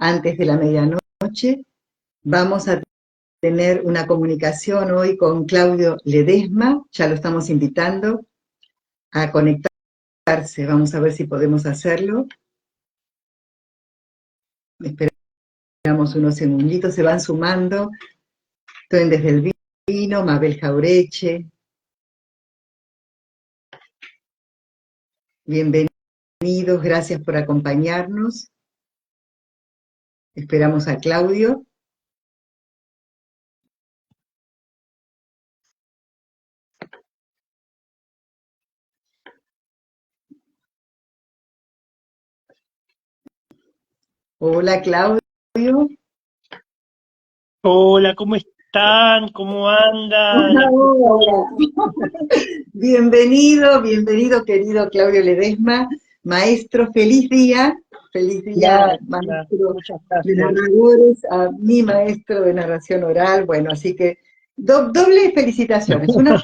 antes de la medianoche. Vamos a tener una comunicación hoy con Claudio Ledesma, ya lo estamos invitando a conectarse, vamos a ver si podemos hacerlo. Esperamos unos segunditos, se van sumando. Estoy desde el Vino, Mabel Jaureche. Bienvenidos, gracias por acompañarnos. Esperamos a Claudio. Hola, Claudio. Hola, ¿cómo están? ¿Cómo andan? Hola. Bienvenido, querido Claudio Ledesma, maestro, feliz día, maestro Muchas de gracias. narradores, a mi maestro de narración oral, bueno, así que doble felicitaciones, una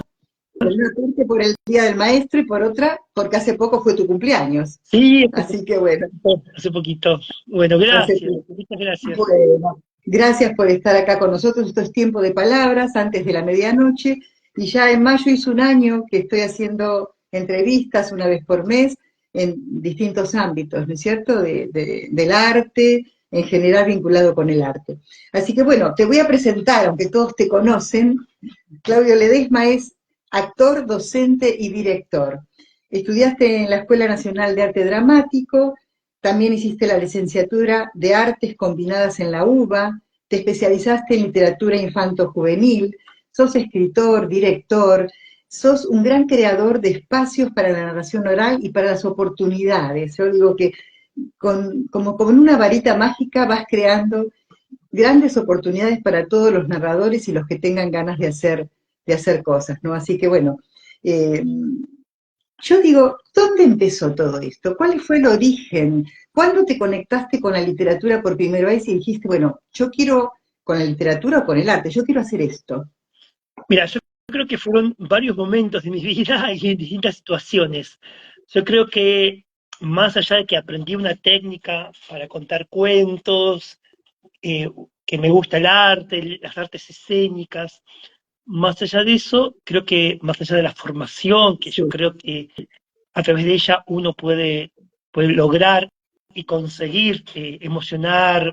parte por el Día del Maestro y por otra porque hace poco fue tu cumpleaños, Sí, así que bueno. hace poquito. Bueno, gracias, muchas gracias. Bueno, gracias por estar acá con nosotros. Esto es Tiempo de Palabras, antes de la medianoche. Y ya en mayo hizo un año que estoy haciendo entrevistas una vez por mes en distintos ámbitos, ¿no es cierto? Del arte, en general vinculado con el arte. Así que bueno, te voy a presentar, aunque todos te conocen. Claudio Ledesma es actor, docente y director. Estudiaste en la Escuela Nacional de Arte Dramático, también hiciste la licenciatura de Artes Combinadas en la UBA, te especializaste en literatura infanto-juvenil, sos escritor, director, sos un gran creador de espacios para la narración oral y para las oportunidades. Yo digo que como en una varita mágica vas creando grandes oportunidades para todos los narradores y los que tengan ganas de hacer cosas, ¿no? Así que bueno, yo digo, ¿dónde empezó todo esto? ¿Cuál fue el origen? ¿Cuándo te conectaste con la literatura por primera vez y dijiste, bueno, yo quiero, con la literatura o con el arte, yo quiero hacer esto? Mira, yo creo que fueron varios momentos de mi vida y en distintas situaciones. Yo creo que más allá de que aprendí una técnica para contar cuentos, que me gusta el arte, las artes escénicas, más allá de eso, creo que más allá de la formación, que yo Sí. creo que a través de ella uno puede lograr y conseguir emocionar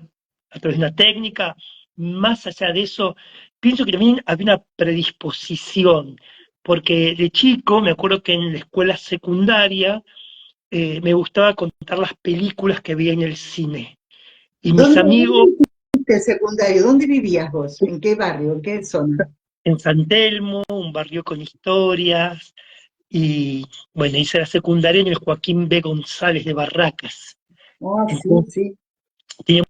a través de una técnica. Más allá de eso, pienso que también había una predisposición, porque de chico me acuerdo que en la escuela secundaria me gustaba contar las películas que veía en el cine. Y mis ¿Dónde amigos viviste el secundario? ¿Dónde vivías vos? ¿En qué barrio? ¿En qué zona? en San Telmo, un barrio con historias, y bueno, hice la secundaria en el Joaquín B. González de Barracas. Ah, sí, Entonces, sí. tenía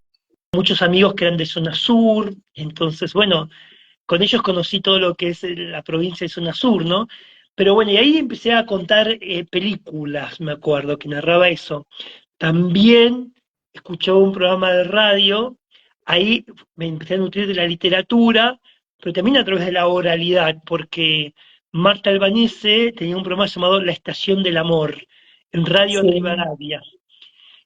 muchos amigos que eran de zona sur, entonces, bueno, con ellos conocí todo lo que es la provincia de zona sur, ¿no? Pero bueno, y ahí empecé a contar películas, me acuerdo, que narraba eso. También escuchaba un programa de radio, ahí me empecé a nutrir de la literatura, pero también a través de la oralidad, porque Marta Albanese tenía un programa llamado La Estación del Amor, en Radio en Sí. Rivadavia.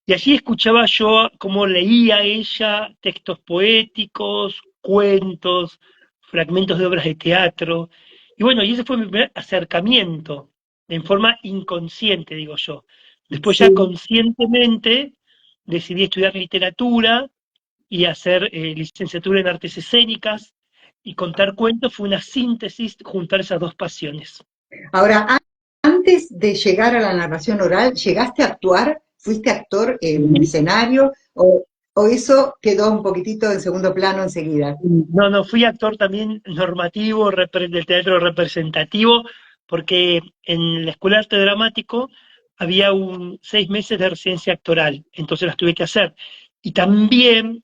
Y allí escuchaba yo cómo leía ella textos poéticos, cuentos, fragmentos de obras de teatro. Y bueno, y ese fue mi primer acercamiento, en forma inconsciente, digo yo. Después ya Sí. conscientemente decidí estudiar literatura y hacer licenciatura en artes escénicas, y contar cuentos fue una síntesis, juntar esas dos pasiones. Ahora, antes de llegar a la narración oral, ¿llegaste a actuar? ¿Fuiste actor en un escenario? ¿O eso quedó un poquitito en segundo plano enseguida? No, no, fui actor también normativo, del teatro representativo, porque en la Escuela de Arte Dramático había 6 meses de residencia actoral, entonces las tuve que hacer. Y también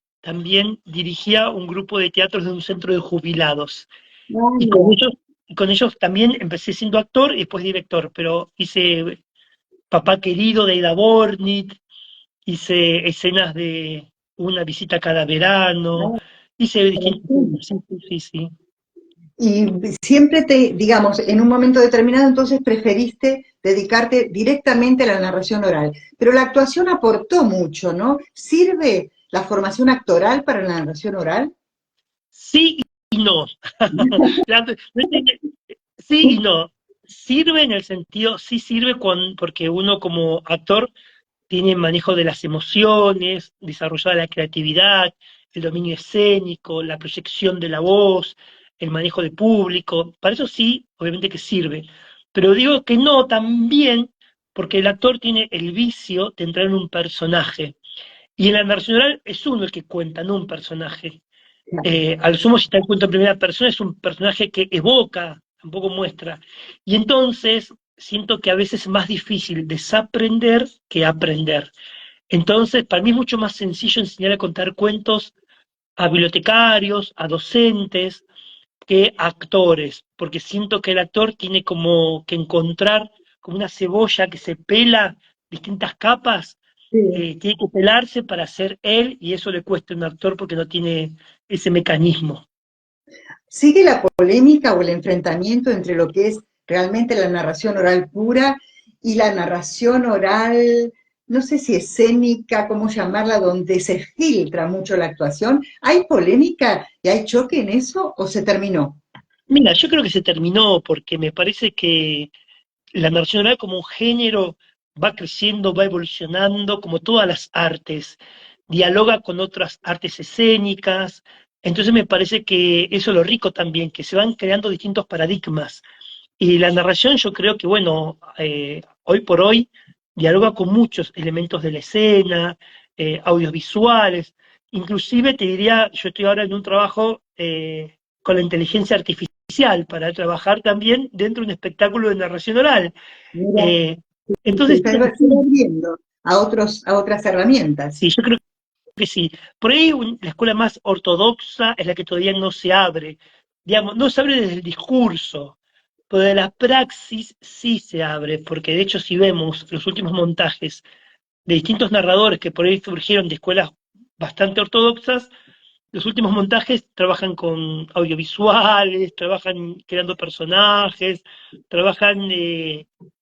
dirigía un grupo de teatros de un centro de jubilados. Ah, Y mira. con ellos también empecé siendo actor y después director, pero hice Papá Querido de Ida Bornit, hice escenas de Una visita cada verano, hice distintas cosas, sí, sí, sí, sí. Y siempre digamos, en un momento determinado, entonces preferiste dedicarte directamente a la narración oral. Pero la actuación aportó mucho, ¿no? ¿Sirve la formación actoral para la narración oral? Sí y no. La- sí y no. Sirve en el sentido, sí sirve porque uno como actor tiene manejo de las emociones, desarrollada la creatividad, el dominio escénico, la proyección de la voz, el manejo de público. Para eso sí, obviamente que sirve. Pero digo que no también porque el actor tiene el vicio de entrar en un personaje. Y en la narración oral es uno el que cuenta, no un personaje. Al sumo, si está en cuenta en primera persona, es un personaje que evoca, tampoco muestra. Y entonces siento que a veces es más difícil desaprender que aprender. Entonces, para mí es mucho más sencillo enseñar a contar cuentos a bibliotecarios, a docentes, que a actores, porque siento que el actor tiene como que encontrar como una cebolla que se pela distintas capas, Sí. tiene que pelarse para ser él, y eso le cuesta a un actor porque no tiene ese mecanismo. ¿Sigue la polémica o el enfrentamiento entre lo que es realmente la narración oral pura y la narración oral, no sé si escénica, cómo llamarla, donde se filtra mucho la actuación? ¿Hay polémica y hay choque en eso o se terminó? Mira, yo creo que se terminó porque me parece que la narración oral como un género va creciendo, va evolucionando, como todas las artes, dialoga con otras artes escénicas, entonces me parece que eso es lo rico también, que se van creando distintos paradigmas. Y la narración yo creo que, bueno, hoy por hoy dialoga con muchos elementos de la escena, audiovisuales, inclusive te diría, yo estoy ahora en un trabajo con la inteligencia artificial para trabajar también dentro de un espectáculo de narración oral. Mira, Eh, se entonces, está creo que se va sí, abriendo a otras herramientas. sí, yo creo que sí. Por ahí la escuela más ortodoxa es la que todavía no se abre. Digamos, no se abre desde el discurso, pero de la praxis sí se abre, porque de hecho si vemos los últimos montajes de distintos narradores que por ahí surgieron de escuelas bastante ortodoxas, los últimos montajes trabajan con audiovisuales, trabajan creando personajes, trabajan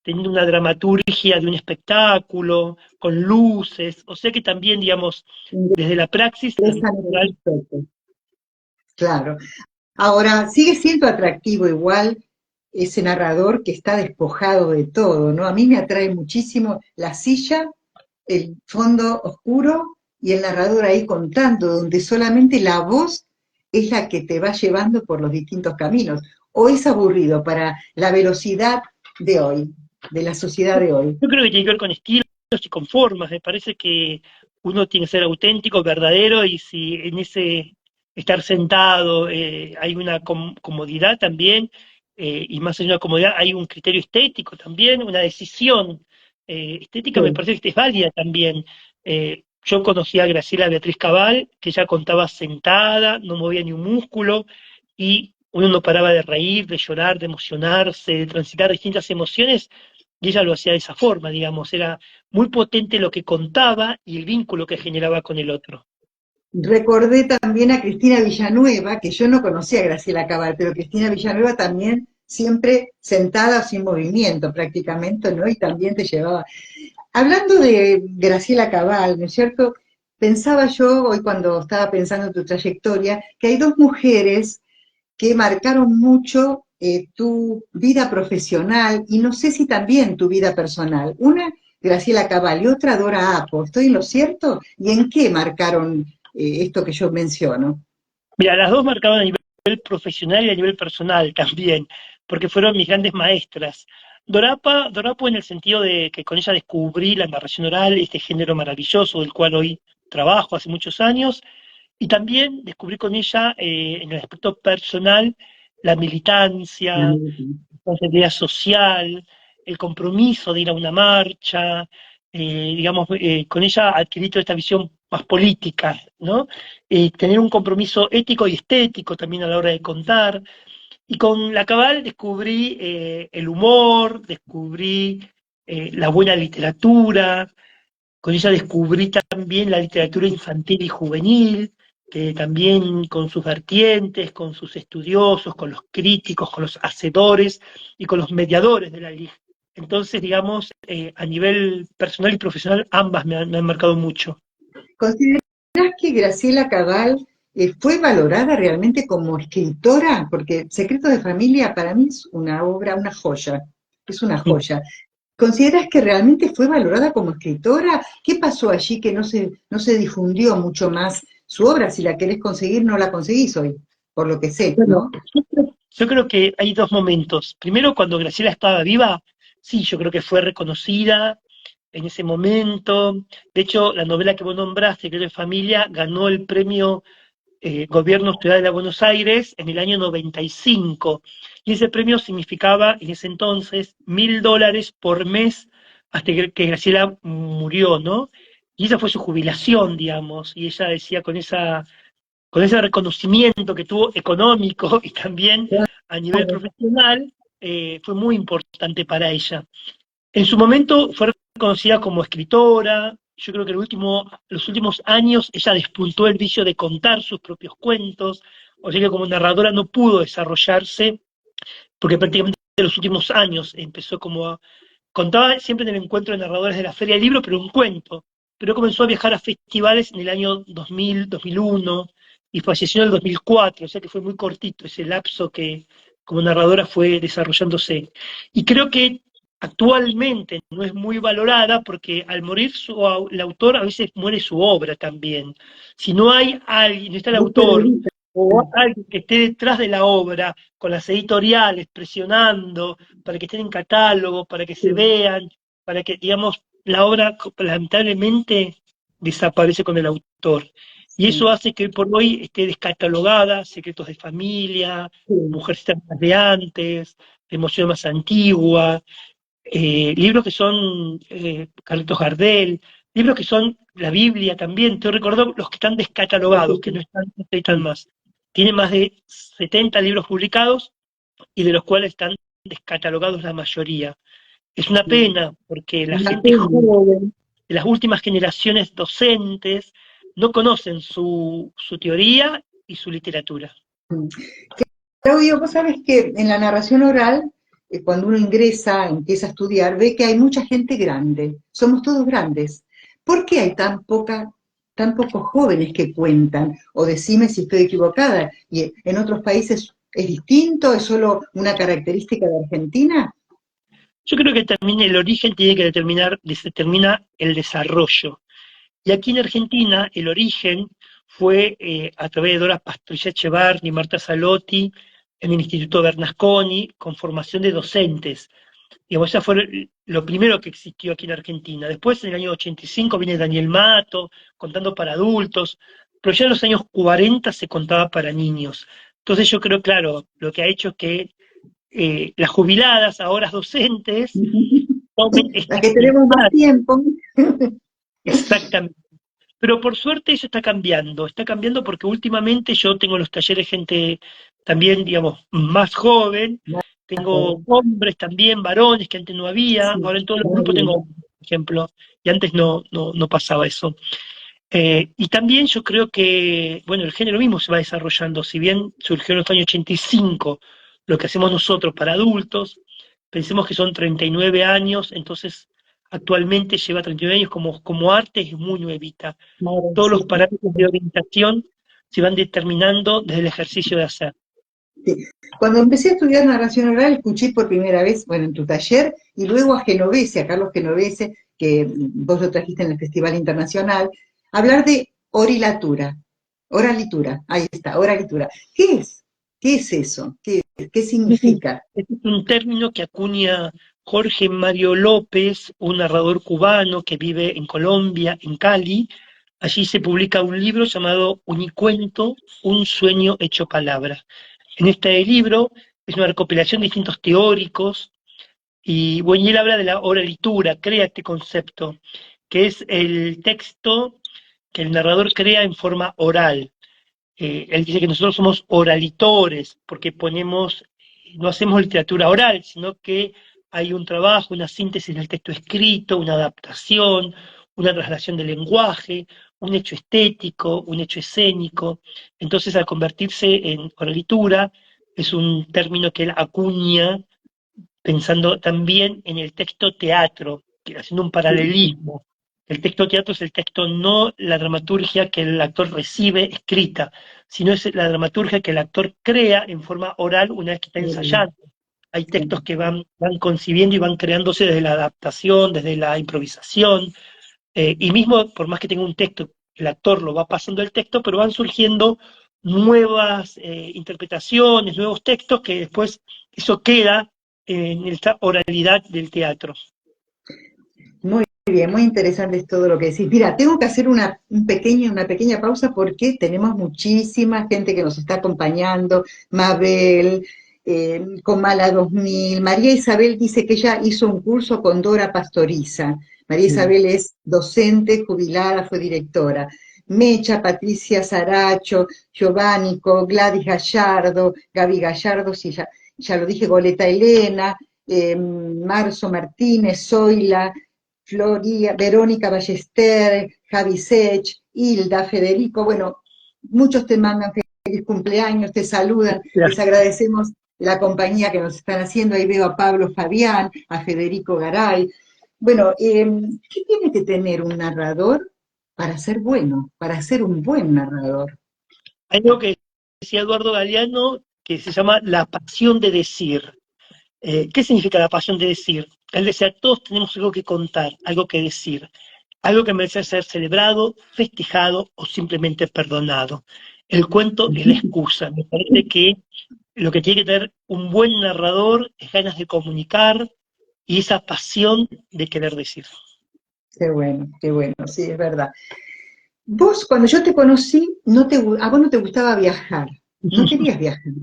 teniendo una dramaturgia de un espectáculo, con luces, o sea que también, digamos, desde la praxis, la Ingresan en ese natural, aspecto. Claro. Ahora, sigue siendo atractivo igual ese narrador que está despojado de todo, ¿no? A mí me atrae muchísimo la silla, el fondo oscuro y el narrador ahí contando, donde solamente la voz es la que te va llevando por los distintos caminos. O es aburrido para la velocidad de hoy, de la sociedad de hoy. yo creo que tiene que ver con estilos y con formas, me parece que uno tiene que ser auténtico, verdadero, y si en ese estar sentado hay una comodidad también, y más allá de una comodidad hay un criterio estético también, una decisión estética me Sí. parece que es válida también. Yo conocí a Graciela Beatriz Cabal, que ella contaba sentada, no movía ni un músculo, y uno no paraba de reír, de llorar, de emocionarse, de transitar distintas emociones, y ella lo hacía de esa forma, digamos, era muy potente lo que contaba y el vínculo que generaba con el otro. Recordé también a Cristina Villanueva, que yo no conocía a Graciela Cabal, pero Cristina Villanueva también siempre sentada o sin movimiento prácticamente, ¿no? Y también te llevaba. Hablando de Graciela Cabal, ¿no es cierto? Pensaba yo, hoy cuando estaba pensando en tu trayectoria, que hay dos mujeres que marcaron mucho tu vida profesional y no sé si también tu vida personal. Una, Graciela Cabal, y otra, Dora Apo. ¿Estoy en lo cierto? ¿Y en qué marcaron esto que yo menciono? Mira, las dos marcaban a nivel profesional y a nivel personal también, porque fueron mis grandes maestras. Dorapo en el sentido de que con ella descubrí la narración oral, este género maravilloso del cual hoy trabajo hace muchos años, y también descubrí con ella en el aspecto personal la militancia, la sensibilidad social, el compromiso de ir a una marcha, digamos, con ella adquirí toda esta visión más política, ¿no? Tener un compromiso ético y estético también a la hora de contar. Y con la Cabal descubrí el humor, descubrí la buena literatura, con ella descubrí también la literatura infantil y juvenil, que también con sus vertientes, con sus estudiosos, con los críticos, con los hacedores y con los mediadores de la LIG. Entonces, digamos, a nivel personal y profesional, ambas me han marcado mucho. Considero que Graciela Cabal fue valorada realmente como escritora? Porque Secretos de Familia para mí es una obra, una joya, es una joya. ¿Consideras que realmente fue valorada como escritora? ¿Qué pasó allí que no se difundió mucho más su obra? Si la querés conseguir, no la conseguís hoy, por lo que sé, Bueno, ¿no? yo creo que hay dos momentos. Primero, cuando Graciela estaba viva, sí, yo creo que fue reconocida en ese momento. De hecho, la novela que vos nombraste, Secreto de Familia, ganó el premio Gobierno Ciudad de Buenos Aires en el año 95. Y ese premio significaba en ese entonces $1.000 por mes hasta que Graciela murió, ¿no? Y esa fue su jubilación, digamos. Y ella decía con ese reconocimiento que tuvo económico y también a nivel profesional, fue muy importante para ella. En su momento fue reconocida como escritora. Yo creo que los últimos años ella despuntó el vicio de contar sus propios cuentos, o sea que como narradora no pudo desarrollarse, porque prácticamente en los últimos años empezó contaba siempre en el encuentro de narradores de la Feria del Libro, pero un cuento. Pero comenzó a viajar a festivales en el año 2000, 2001, y falleció en el 2004, o sea que fue muy cortito ese lapso que como narradora fue desarrollándose. Y creo que actualmente no es muy valorada porque al morir el autor a veces muere su obra también. Si no hay alguien, no está el Punto de autor, vista. o alguien que esté detrás de la obra, con las editoriales, presionando para que estén en catálogo, para que se Sí, vean, para que, digamos, la obra lamentablemente desaparece con el autor. Y eso sí, hace que hoy por hoy esté descatalogada, Secretos de Familia, sí. Mujercitas de antes, Emoción más antigua, libros que son Carlitos Gardel, libros que son la Biblia también. Te recuerdo los que están descatalogados, que no están más. Tiene más de 70 libros publicados y de los cuales están descatalogados la mayoría. Es una pena porque la Una gente pena. joven, de las últimas generaciones docentes, no conocen su teoría y su literatura. Claudio, vos sabés que en la narración oral, cuando uno ingresa, empieza a estudiar, ve que hay mucha gente grande, somos todos grandes. ¿Por qué hay tan pocos jóvenes que cuentan? O decime si estoy equivocada, y en otros países es distinto, es solo una característica de Argentina. Yo creo que también el origen tiene que determina el desarrollo. Y aquí en Argentina el origen fue a través de Dora Patricia Echevarri y Marta Salotti en el Instituto Bernasconi, con formación de docentes. Digamos, eso fue lo primero que existió aquí en Argentina. Después, en el año 85, viene Daniel Mato, contando para adultos, pero ya en los años 40 se contaba para niños. Entonces yo creo, claro, lo que ha hecho es que las jubiladas, ahora docentes, tomen esta Las que tenemos más actividad. tiempo. Exactamente. Pero por suerte eso está cambiando porque últimamente yo tengo en los talleres gente también, digamos, más joven, tengo hombres también, varones que antes no había, Sí, ahora en todos los muy grupos tengo bien. hombres, por ejemplo, y antes no pasaba eso. Y también yo creo que, bueno, el género mismo se va desarrollando, si bien surgió en los años 85 lo que hacemos nosotros para adultos, pensemos que son 39 años, entonces actualmente lleva 39 años como arte, es muy nuevita. Claro, Todos los sí. parámetros de orientación se van determinando desde el ejercicio de hacer. Sí. Cuando empecé a estudiar narración oral, escuché por primera vez, bueno, en tu taller, y luego a Genovese, a Carlos Genovese, que vos lo trajiste en el Festival Internacional, hablar de orilatura, oralitura, ahí está, oralitura. ¿Qué es? ¿Qué es eso? ¿Qué significa? Este es un término que acuña Jorge Mario López, un narrador cubano que vive en Colombia, en Cali. Allí se publica un libro llamado Unicuento, un sueño hecho palabra. En este libro es una recopilación de distintos teóricos y bueno, y él habla de la oralitura, crea este concepto, que es el texto que el narrador crea en forma oral. Él dice que nosotros somos oralitores, porque no hacemos literatura oral, sino que hay un trabajo, una síntesis del texto escrito, una adaptación, una traslación del lenguaje, un hecho estético, un hecho escénico. Entonces, al convertirse en oralitura, es un término que él acuña pensando también en el texto teatro, haciendo un Sí, paralelismo. El texto de teatro es el texto, no la dramaturgia que el actor recibe escrita, sino es la dramaturgia que el actor crea en forma oral una vez que está ensayando. Hay textos que van concibiendo y van creándose desde la adaptación, desde la improvisación, y mismo por más que tenga un texto, el actor lo va pasando el texto, pero van surgiendo nuevas interpretaciones, nuevos textos que después eso queda en esta oralidad del teatro. Muy bien, muy interesante es todo lo que decís. Mira, tengo que hacer una pequeña pausa porque tenemos muchísima gente que nos está acompañando. Mabel, Comala 2000. María Isabel dice que ella hizo un curso con Dora Pastoriza. María Isabel es docente, jubilada, fue directora. Mecha, Patricia Saracho, Giovannico, Gladys Gallardo, Gaby Gallardo, sí, ya lo dije, Goleta Elena, Marzo Martínez, Zoila, Floria, Verónica Ballester, Javi Sech, Hilda, Federico, bueno, muchos te mandan feliz cumpleaños, te saludan, les agradecemos la compañía que nos están haciendo, ahí veo a Pablo Fabián, a Federico Garay. Bueno, ¿qué tiene que tener un narrador para ser bueno, para ser un buen narrador? Hay algo que decía Eduardo Galeano que se llama la pasión de decir. ¿Qué significa la pasión de decir? Él decía, todos tenemos algo que contar, algo que decir, algo que merece ser celebrado, festejado o simplemente perdonado. El cuento es la excusa. Me parece que lo que tiene que tener un buen narrador es ganas de comunicar y esa pasión de querer decir. Qué bueno, sí, es verdad. Vos, cuando yo te conocí, a vos no te gustaba viajar, no querías viajar,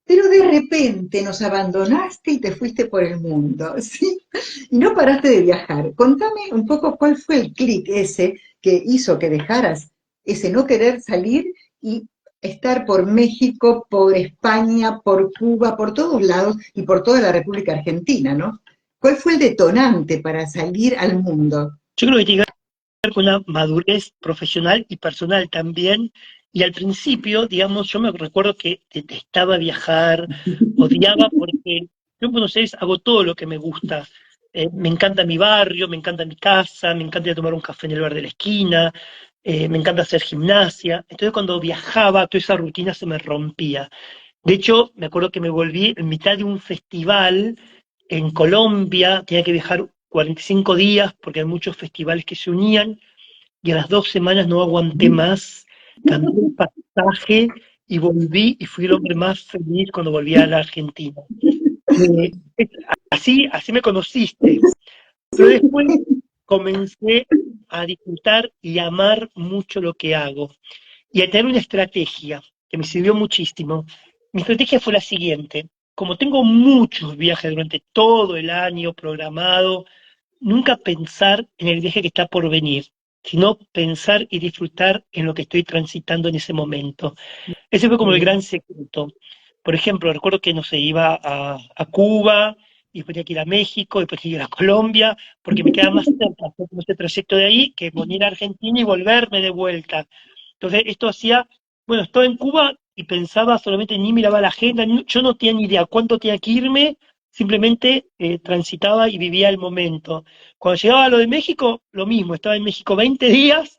pero de repente nos abandonaste y te fuiste por el mundo, ¿sí? Y no paraste de viajar. Contame un poco cuál fue el clic ese que hizo que dejaras ese no querer salir y estar por México, por España, por Cuba, por todos lados y por toda la República Argentina, ¿no? ¿Cuál fue el detonante para salir al mundo? Yo creo que tiene que ver con una madurez profesional y personal también. Y al principio, digamos, yo me recuerdo que detestaba viajar, odiaba porque yo en Buenos Aires hago todo lo que me gusta. Me encanta mi barrio, me encanta mi casa, me encanta ir a tomar un café en el bar de la esquina, me encanta hacer gimnasia. Entonces cuando viajaba, toda esa rutina se me rompía. De hecho, me acuerdo que me volví en mitad de un festival en Colombia, tenía que viajar 45 días porque hay muchos festivales que se unían y a las 2 semanas no aguanté más, cambié el pasaje y volví y fui el hombre más feliz cuando volví a la Argentina. Eh, así me conociste, pero después comencé a disfrutar y amar mucho lo que hago y a tener una estrategia que me sirvió muchísimo. Mi estrategia fue la siguiente: como tengo muchos viajes durante todo el año programado, nunca pensar en el viaje que está por venir, sino pensar y disfrutar en lo que estoy transitando en ese momento. Ese fue como el gran secreto. Por ejemplo, recuerdo que no se iba a Cuba, y después tenía que ir a México, después tenía que ir a Colombia, porque me queda más cerca hacer ese trayecto de ahí que venir a Argentina y volverme de vuelta. Entonces, esto hacía, bueno, estaba en Cuba y pensaba solamente, ni miraba la agenda, yo no tenía ni idea cuánto tenía que irme, simplemente transitaba y vivía el momento. Cuando llegaba a lo de México, lo mismo, estaba en México 20 días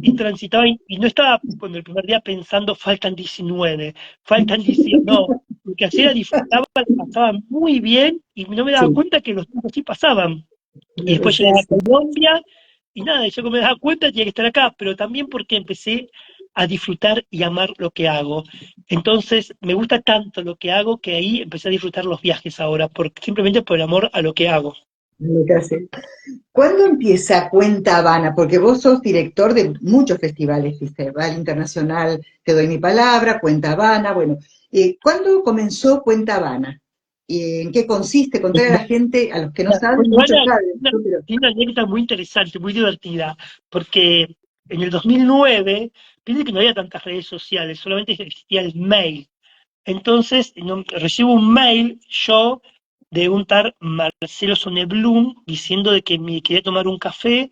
y transitaba y no estaba cuando el primer día pensando faltan 19, faltan 18, no, lo que hacía era disfrutaba, la pasaba muy bien y no me daba Sí, cuenta que los tiempos sí pasaban. Y después sí, llegaba a sí. Colombia y nada, yo me daba cuenta tenía que estar acá, pero también porque empecé a disfrutar y amar lo que hago. Entonces, me gusta tanto lo que hago que ahí empecé a disfrutar los viajes ahora, simplemente por el amor a lo que hago. ¿Cuándo empieza Cuenta Habana? Porque vos sos director de muchos festivales, Festival Internacional, Te doy mi palabra, Cuenta Habana, bueno, ¿cuándo comenzó Cuenta Habana? ¿En qué consiste? Contar a la gente, a los que no saben, Bueno, muchos Ana, saben, ¿no? Pero tiene una anécdota muy interesante, muy divertida, porque en el 2009, piense que no había tantas redes sociales, solamente existía el mail. Entonces, recibo un mail yo de un tal Marcelo Sonneblum diciendo de que me quería tomar un café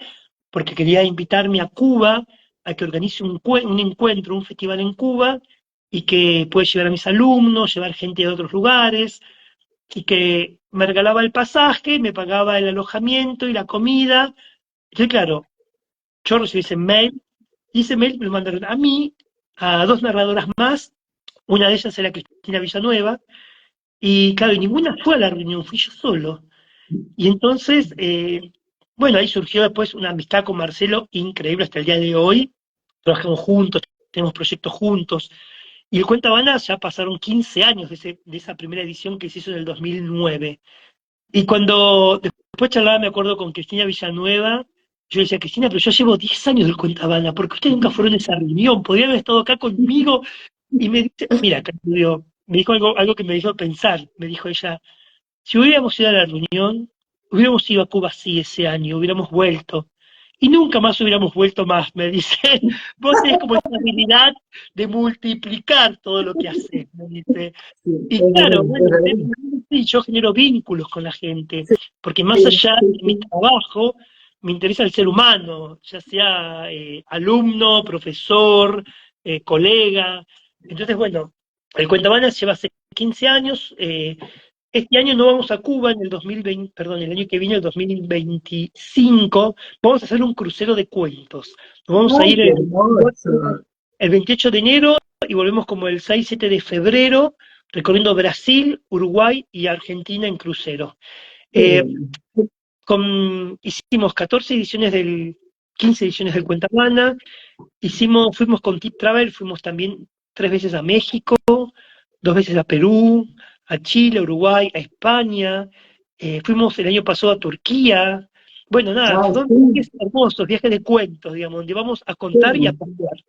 porque quería invitarme a Cuba a que organice un encuentro, un festival en Cuba y que puede llevar a mis alumnos, llevar gente de otros lugares y que me regalaba el pasaje, me pagaba el alojamiento y la comida. Entonces, claro, yo recibí ese mail, y ese mail me lo mandaron a mí, a dos narradoras más, una de ellas era Cristina Villanueva, y claro, y ninguna fue a la reunión, fui yo solo. Y entonces, bueno, ahí surgió después una amistad con Marcelo increíble hasta el día de hoy. Trabajamos juntos, tenemos proyectos juntos. Y el Cuenta Habana ya pasaron 15 años de esa primera edición que se hizo en el 2009. Y cuando después charlaba, me acuerdo con Cristina Villanueva, yo le decía, Cristina, pero yo llevo 10 años del Cuenta Habana, ¿por qué ustedes nunca fueron a esa reunión? Podrían haber estado acá conmigo. Y me dice, mira, Claudio, me dijo algo que me hizo pensar. Me dijo ella, si hubiéramos ido a la reunión, hubiéramos ido a Cuba sí ese año, hubiéramos vuelto. Y nunca más hubiéramos vuelto más, me dice. Vos tenés como esa habilidad de multiplicar todo lo que haces, me dice. Sí, Y es claro, verdad, bueno, es verdad. sí, yo genero vínculos con la gente, Sí, porque más sí, allá sí, de mi sí. trabajo, me interesa el ser humano, ya sea alumno, profesor, colega. Entonces, bueno, el Cuentabanas lleva hace 15 años. Este año no vamos a Cuba en el 2020, perdón, el año que viene, el 2025, vamos a hacer un crucero de cuentos. Nos vamos a Ay, ir qué hermoso. el 28 de enero y volvemos como el 6-7 de febrero, recorriendo Brasil, Uruguay y Argentina en crucero. Qué Eh, bueno. hicimos 14 ediciones 15 ediciones del Cuenta Habana, fuimos con Tip Travel, fuimos también 3 veces a México, 2 veces a Perú, a Chile, a Uruguay, a España, fuimos el año pasado a Turquía. Bueno, nada, Ay, son sí, viajes hermosos, viajes de cuentos, digamos, donde vamos a qué contar y a bueno. pasear.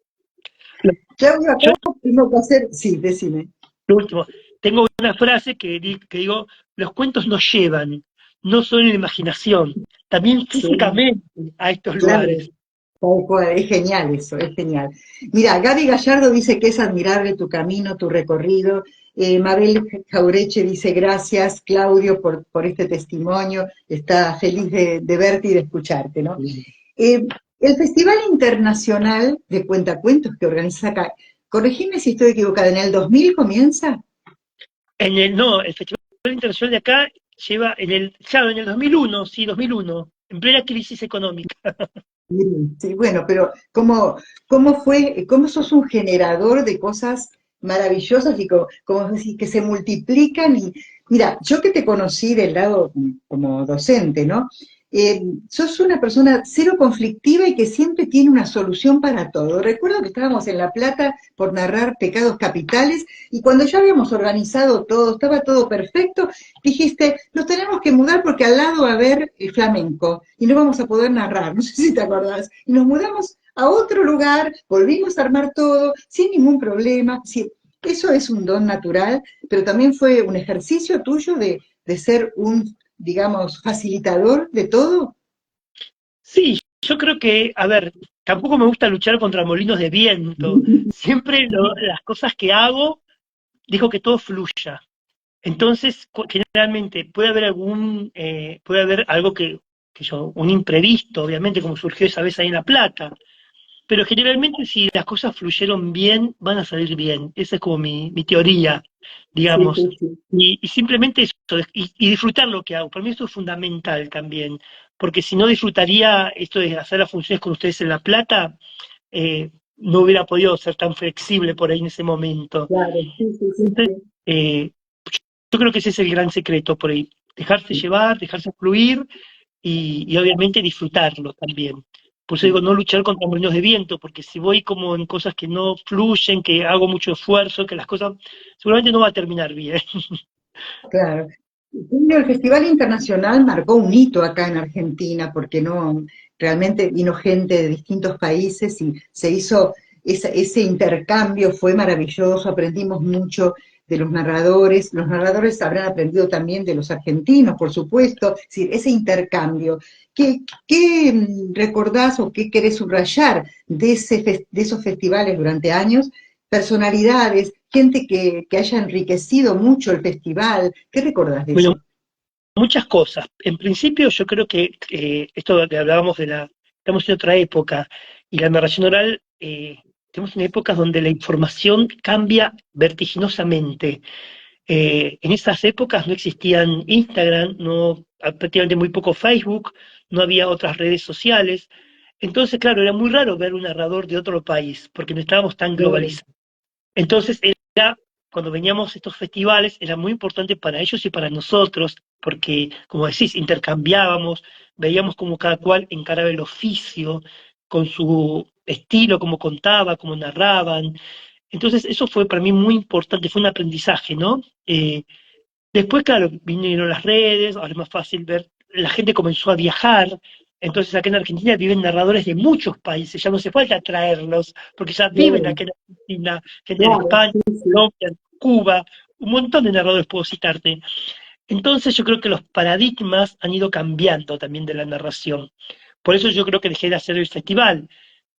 Claudio, acá Yo, tengo que hacer, sí, decime. lo último, tengo una frase que digo, los cuentos nos llevan, no solo en la imaginación, también Sí, físicamente a estos claro. lugares. Tal cual, es genial eso, es genial. Mira, Gaby Gallardo dice que es admirable tu camino, tu recorrido. Mabel Jaureche dice gracias, Claudio, por este testimonio. Está feliz de verte y de escucharte, ¿no? Eh, el Festival Internacional de Cuentacuentos que organiza acá, corregime si estoy equivocada, ¿en el 2000 comienza? No, el Festival Internacional de acá lleva claro, en el 2001, sí, 2001, en plena crisis económica. Sí, bueno, pero ¿cómo fue, cómo sos un generador de cosas maravillosas y como decís, que se multiplican? Y mira, yo que te conocí del lado como docente, ¿no? Sos una persona cero conflictiva y que siempre tiene una solución para todo. Recuerdo que estábamos en La Plata por narrar Pecados Capitales y cuando ya habíamos organizado todo, estaba todo perfecto, dijiste, nos tenemos que mudar porque al lado va a haber el flamenco y no vamos a poder narrar, no sé si te acordás. Y nos mudamos a otro lugar, volvimos a armar todo sin ningún problema. Sí, eso es un don natural, pero también fue un ejercicio tuyo de ser un, digamos, facilitador de todo. Sí, yo creo que, a ver, tampoco me gusta luchar contra molinos de viento. Siempre las cosas que hago, digo que todo fluya. Entonces, generalmente puede haber algo un imprevisto, obviamente, como surgió esa vez ahí en La Plata. Pero generalmente si las cosas fluyeron bien, van a salir bien. Esa es como mi teoría, Sí, digamos. sí, sí. Y simplemente eso, y disfrutar lo que hago. Para mí esto es fundamental también, porque si no disfrutaría esto de hacer las funciones con ustedes en La Plata, no hubiera podido ser tan flexible por ahí en ese momento. Claro, sí, sí, sí, Entonces, sí. eh, yo creo que ese es el gran secreto por ahí. Dejarse llevar, dejarse fluir y obviamente disfrutarlo también. Por eso digo, no luchar contra molinos de viento, porque si voy como en cosas que no fluyen, que hago mucho esfuerzo, que las cosas seguramente no va a terminar bien. Claro. Julio, el Festival Internacional marcó un hito acá en Argentina porque no realmente vino gente de distintos países y se hizo ese intercambio, fue maravilloso, aprendimos mucho de los narradores habrán aprendido también de los argentinos, por supuesto, es decir, ese intercambio. ¿Qué recordás o qué querés subrayar de esos festivales durante años? Personalidades, gente que haya enriquecido mucho el festival. ¿Qué recordás de Bueno, eso? muchas cosas. En principio, yo creo que esto que hablábamos estamos en otra época, y la narración oral, estamos en épocas donde la información cambia vertiginosamente. En esas épocas no existían Instagram, no, prácticamente muy poco Facebook, no había otras redes sociales. Entonces, claro, era muy raro ver un narrador de otro país, porque no estábamos tan claro, globalizados. Entonces, cuando veníamos a estos festivales, era muy importante para ellos y para nosotros, porque, como decís, intercambiábamos, veíamos cómo cada cual encaraba el oficio, con su estilo, cómo contaba, cómo narraban. Entonces, eso fue para mí muy importante, fue un aprendizaje, ¿no? Después, claro, vinieron las redes, ahora es más fácil ver, la gente comenzó a viajar, entonces acá en Argentina viven narradores de muchos países, ya no hace falta traerlos, porque ya viven claro, acá en Argentina, gente de claro, España, sí, sí. Colombia, Cuba, un montón de narradores puedo citarte. Entonces yo creo que los paradigmas han ido cambiando también de la narración. Por eso yo creo que dejé de hacer el festival.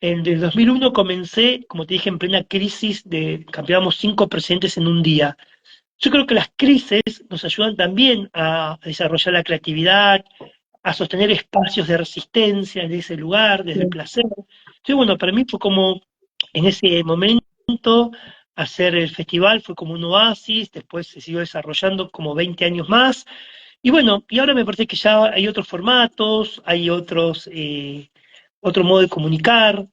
En el 2001 comencé, como te dije, en plena crisis de cambiábamos 5 presidentes en un día. Yo creo que las crisis nos ayudan también a desarrollar la creatividad, a sostener espacios de resistencia en ese lugar, desde el Sí. placer. Entonces, bueno, para mí fue como, en ese momento, hacer el festival fue como un oasis, después se siguió desarrollando como 20 años más, y bueno, y ahora me parece que ya hay otros formatos, hay otro modo de comunicar,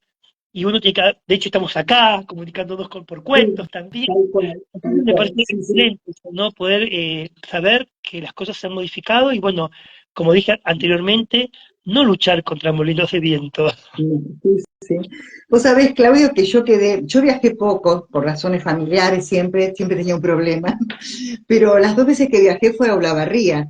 y uno tiene que, de hecho estamos acá comunicándonos por Sí, cuentos también. tal cual, Entonces tal me cual. parece Sí, sí. excelente, ¿no? Poder saber que las cosas se han modificado y bueno, como dije anteriormente, no luchar contra molinos de viento. Sí, sí. Vos sabés, Claudio, que yo viajé poco, por razones familiares, siempre tenía un problema, pero las 2 veces que viajé fue a Olavarría,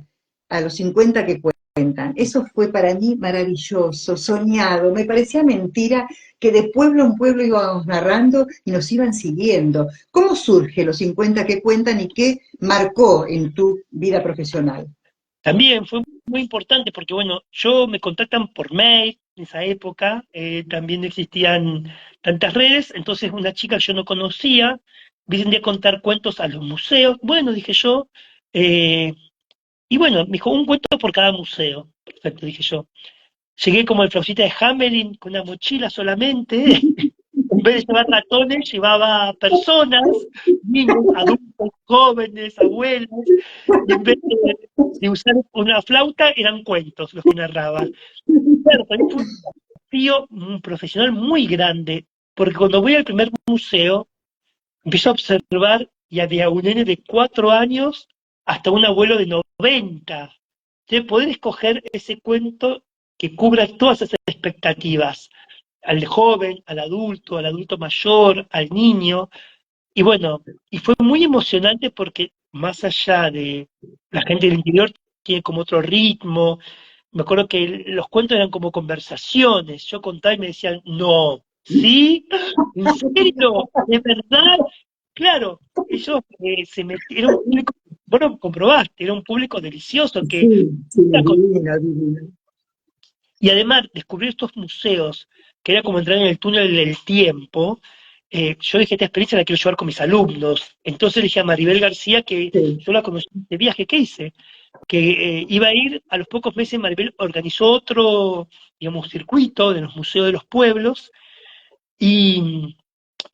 a los 50 que cuentan. Eso fue para mí maravilloso, soñado, me parecía mentira que de pueblo en pueblo íbamos narrando y nos iban siguiendo. ¿Cómo surge los 50 que cuentan y qué marcó en tu vida profesional? También fue muy importante porque bueno, yo me contactan por mail en esa época, también no existían tantas redes, entonces una chica que yo no conocía, viene a contar cuentos a los museos. Bueno, dije yo, eh, y bueno, me dijo un cuento por cada museo. Perfecto, dije yo. Llegué como el Flautita de Hamelin con una mochila solamente. En vez de llevar ratones, llevaba personas, niños, adultos, jóvenes, abuelos, y en vez de usar una flauta, eran cuentos los que narraba. Claro, para mí fue un desafío profesional muy grande, porque cuando voy al primer museo, empiezo a observar y había un nene de 4 años hasta un abuelo de 90. Entonces, poder escoger ese cuento que cubra todas esas expectativas, al joven, al adulto mayor, al niño. Y bueno, y fue muy emocionante porque más allá de la gente del interior tiene como otro ritmo. Me acuerdo que los cuentos eran como conversaciones. Yo contaba y me decían, no, ¿sí? ¿En serio? ¿De verdad? Claro, ellos era un público, bueno, comprobaste, era un público delicioso que Sí, sí, divino, divino. y además, descubrir estos museos, que era como entrar en el túnel del tiempo, yo dije, esta experiencia la quiero llevar con mis alumnos. Entonces le dije a Maribel García, que Sí, yo la conocí de viaje que hice, que iba a ir, a los pocos meses Maribel organizó otro, digamos, circuito de los museos de los pueblos, y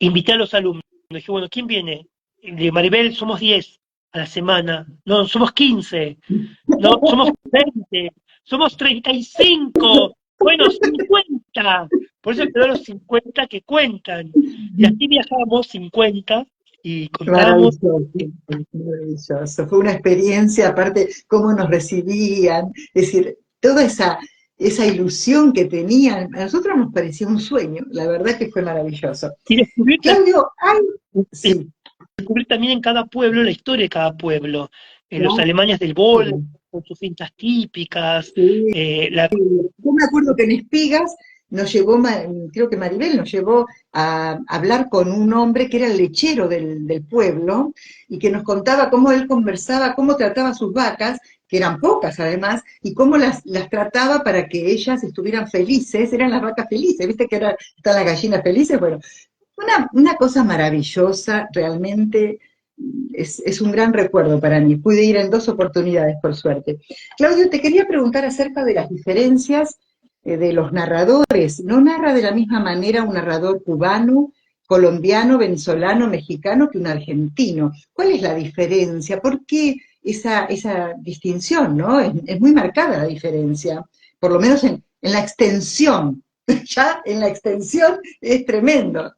invité a los alumnos. Dije, bueno, ¿quién viene? De Maribel, somos 10 a la semana. No, somos 15. No, somos 20, somos 35, bueno, 50. Por eso quedó los 50 que cuentan. Y así viajábamos 50 y contábamos. maravilloso, maravilloso. Fue una experiencia, aparte, cómo nos recibían, es decir, toda esa ilusión que tenían, a nosotros nos parecía un sueño, la verdad que fue maravilloso. Y Claudio, ay, sí, descubrir también en cada pueblo la historia de cada pueblo. Los claro, alemanes del Volga, con sus cintas típicas, sí. la Yo me acuerdo que en Espigas nos llevó, creo que Maribel nos llevó a hablar con un hombre que era el lechero del pueblo y que nos contaba cómo él conversaba, cómo trataba a sus vacas, que eran pocas además, y cómo las trataba para que ellas estuvieran felices, eran las vacas felices, viste que están las gallinas felices, bueno, una cosa maravillosa, realmente es un gran recuerdo para mí. Pude ir en 2 oportunidades, por suerte. Claudio, te quería preguntar acerca de las diferencias de los narradores. ¿No narra de la misma manera un narrador cubano, colombiano, venezolano, mexicano que un argentino? ¿Cuál es la diferencia? ¿Por qué esa distinción, no? Es muy marcada la diferencia, por lo menos en la extensión Ya en la extensión es tremendo.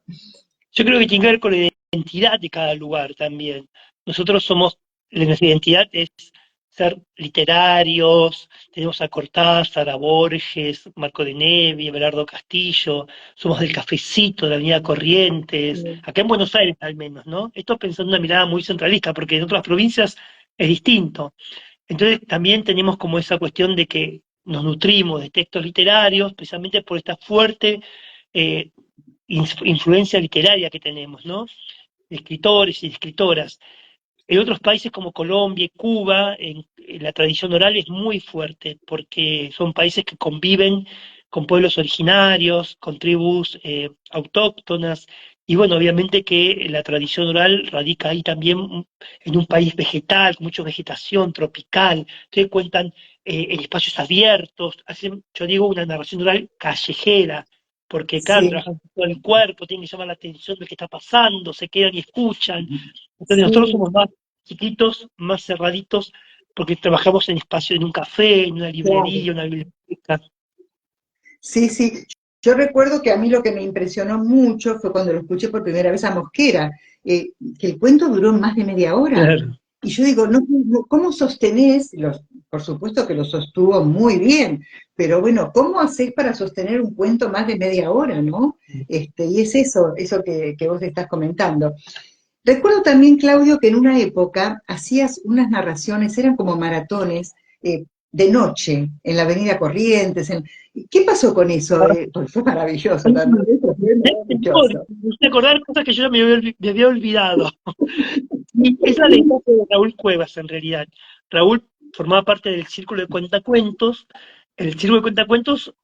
Yo creo que tiene que ver con la identidad de cada lugar también. Nosotros somos, nuestra identidad es ser literarios, tenemos a Cortázar, a Borges, Marco de Nevi, Abelardo Castillo, somos del cafecito, de la Avenida Corrientes, acá en Buenos Aires al menos, ¿no? Esto pensando en una mirada muy centralista, porque en otras provincias es distinto. Entonces también tenemos como esa cuestión de que nos nutrimos de textos literarios, precisamente por esta fuerte eh, influencia literaria que tenemos, ¿no? De escritores y de escritoras. En otros países como Colombia y Cuba, en la tradición oral es muy fuerte, porque son países que conviven con pueblos originarios, con tribus autóctonas, y bueno, obviamente que la tradición oral radica ahí también en un país vegetal, con mucha vegetación tropical, entonces cuentan en espacios abiertos, hacen, yo digo, una narración oral callejera, porque claro, Sí, trabajan con todo el cuerpo, tienen que llamar la atención de lo que está pasando, se quedan y escuchan. Entonces nosotros sí, somos más chiquitos, más cerraditos, porque trabajamos en espacio, en un café, en una claro. librería, una biblioteca. Sí, sí. Yo recuerdo que a mí lo que me impresionó mucho fue cuando lo escuché por primera vez a Mosquera, que el cuento duró más de media hora. Claro. Y yo digo, ¿cómo sostenés? Por supuesto que lo sostuvo muy bien, pero bueno, ¿cómo hacés para sostener un cuento más de media hora, no? Y es eso que vos estás comentando. Recuerdo también, Claudio, que en una época hacías unas narraciones, eran como maratones, de noche, en la Avenida Corrientes. ¿Qué pasó con eso? Pues fue maravilloso también, eso fue maravilloso. Me hice acordar cosas que yo me había olvidado. Y es la de Raúl Cuevas, en realidad. Raúl formaba parte del Círculo de Cuentacuentos. En el Círculo de Cuentacuentos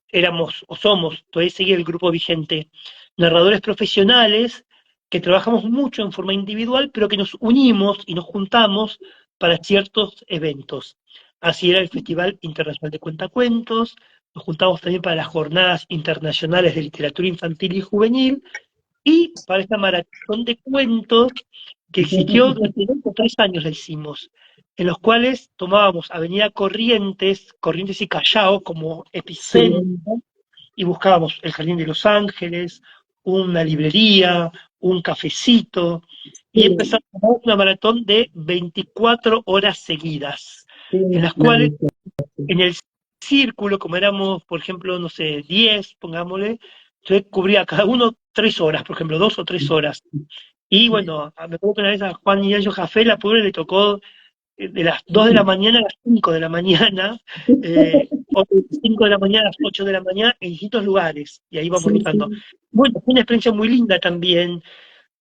éramos, o somos, todavía sigue el grupo vigente, narradores profesionales que trabajamos mucho en forma individual, pero que nos unimos y nos juntamos para ciertos eventos. Así era el Festival Internacional de Cuentacuentos, nos juntamos también para las Jornadas Internacionales de Literatura Infantil y Juvenil, y para esta maratón de cuentos que existió durante 2 o 3 años la hicimos, en los cuales tomábamos Avenida Corrientes, Corrientes y Callao como Sí, epicentro, y buscábamos el Jardín de los Ángeles, una librería, un cafecito, y sí, empezamos una maratón de 24 horas seguidas, en sí, las cuales maravilloso. en el círculo, como éramos, por ejemplo, no sé, 10, pongámosle, entonces cubría cada uno 3 horas, por ejemplo, 2 o 3 horas. Y bueno, me acuerdo que una vez a Juan Ignacio Jafé, la pobre le tocó de las 2 de la mañana a las 5 de la mañana, o de las 5 de la mañana a las 8 de la mañana en distintos lugares, y ahí vamos Sí, rotando. sí. Bueno, fue una experiencia muy linda también.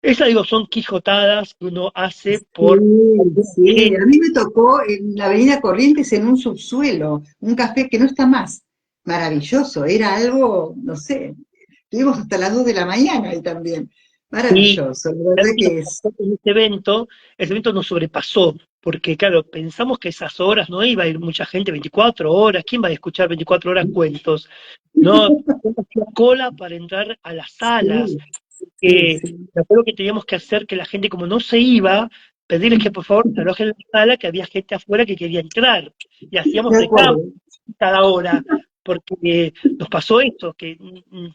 Esa, digo, son quijotadas que uno hace por Sí, algún sí, a objeto. mí me tocó en la Avenida Corrientes en un subsuelo, un café que no está más. Maravilloso, era algo, no sé, estuvimos hasta las 2 de la mañana ahí también. Y Maravilloso, la algo verdad que nos que es. pasó en este evento, el evento nos sobrepasó, porque claro, pensamos que esas horas no iba a ir mucha gente, 24 horas, ¿quién va a escuchar 24 horas cuentos? No, hacía cola para entrar a las salas, Sí, sí, que sí, me acuerdo que teníamos que hacer que la gente, como no se iba, pedirles que por favor se alojen en la sala, que había gente afuera que quería entrar, y hacíamos de recambio acuerdo. cada hora, porque nos pasó esto, que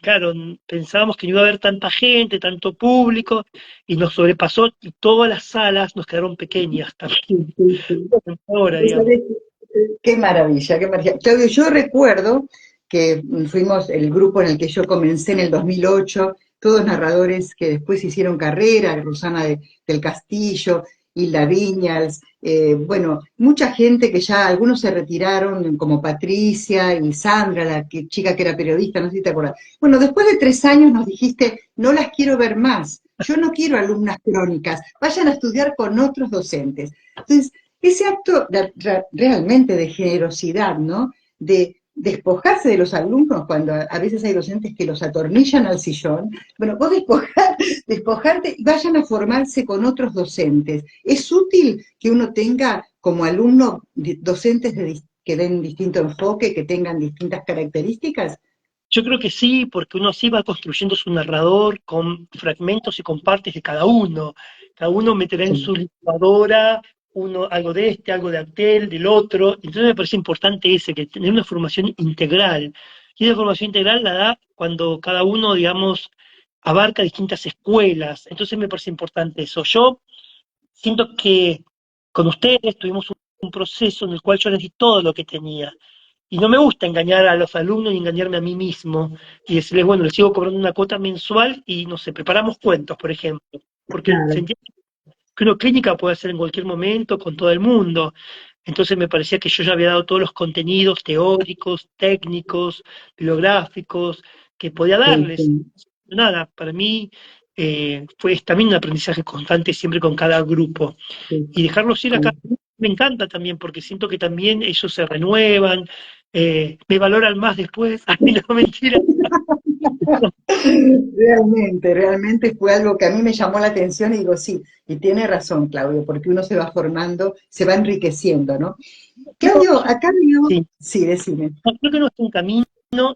claro, pensábamos que no iba a haber tanta gente, tanto público, y nos sobrepasó y todas las salas nos quedaron pequeñas también. Sí, sí, sí. Ahora, Vos digamos. sabés qué maravilla, qué maravilla. Claudio, yo recuerdo que fuimos el grupo en el que yo comencé en el 2008, todos narradores que después hicieron carrera, Rosana del Castillo, Hilda Viñals, bueno, mucha gente que ya algunos se retiraron, como Patricia y Sandra, chica que era periodista, no sé si te acuerdas. Bueno, después de 3 años nos dijiste, no las quiero ver más, yo no quiero alumnas crónicas, vayan a estudiar con otros docentes. Entonces, ese acto realmente de generosidad, ¿no? De despojarse de los alumnos cuando a veces hay docentes que los atornillan al sillón. Bueno, vos despojarte y vayan a formarse con otros docentes. Es útil que uno tenga como alumno docentes que den distinto enfoque, que tengan distintas características. Yo creo que sí, porque uno así va construyendo su narrador con fragmentos y con partes de cada uno. Cada uno meterá en su Sí, licuadora uno, algo de este, algo de aquel, del otro. Entonces me parece importante ese, que tener una formación integral. Y esa formación integral la da cuando cada uno, digamos, abarca distintas escuelas. Entonces me parece importante eso. Yo siento que con ustedes tuvimos un proceso en el cual yo les di todo lo que tenía. Y no me gusta engañar a los alumnos y engañarme a mí mismo y decirles, bueno, les sigo cobrando una cuota mensual y no sé, preparamos cuentos, por ejemplo. Porque se Claro, entiende que una clínica puede hacer en cualquier momento con todo el mundo. Entonces me parecía que yo ya había dado todos los contenidos teóricos, técnicos, bibliográficos que podía sí, darles. sí, Nada, para mí fue también un aprendizaje constante siempre con cada grupo. sí, Y dejarlos ir acá sí. me encanta también, porque siento que también ellos se renuevan, me valoran más después. Ay, no, mentira. Realmente, realmente fue algo que a mí me llamó la atención y digo, sí, y tiene razón, Claudio, porque uno se va formando, se va enriqueciendo, ¿no? No, Claudio, acá veo, sí, sí, decime. no, creo que no es un camino